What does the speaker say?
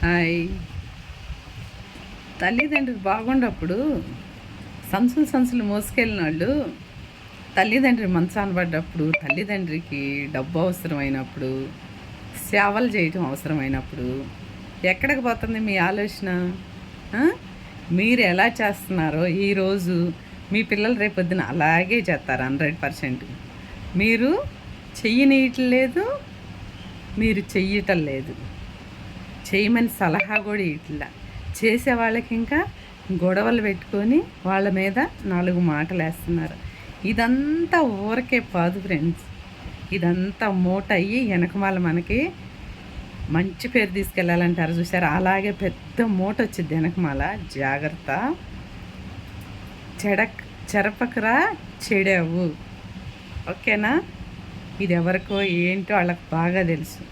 Hi. తల్లిదండ్రులు బాగుండప్పుడు సంచులు సంచులు మోసుకెళ్ళిన వాళ్ళు తల్లిదండ్రి మంచాన పడ్డప్పుడు, తల్లిదండ్రికి డబ్బు అవసరమైనప్పుడు, సేవలు చేయటం అవసరమైనప్పుడు ఎక్కడికి పోతుంది మీ ఆలోచన? మీరు ఎలా చేస్తున్నారో ఈరోజు మీ పిల్లలు రేపొద్దున అలాగే చేస్తారు 100%. మీరు చెయ్యనీయటం లేదు, మీరు చెయ్యటం లేదు, చేయమని సలహా కూడా ఇట్లా చేసే వాళ్ళకి ఇంకా గొడవలు పెట్టుకొని వాళ్ళ మీద 4 మాటలు వేస్తున్నారు. ఇదంతా ఊరకే కాదు ఫ్రెండ్స్, ఇదంతా మూట అయ్యి వెనకమాల మనకి మంచి పేరు తీసుకెళ్ళాలంటారు చూసారు, అలాగే పెద్ద మూట వచ్చింది వెనకమాల. జాగ్రత్త, చెరపకరా చెడావు. ఓకేనా? ఇది ఎవరికో ఏంటో వాళ్ళకి బాగా తెలుసు.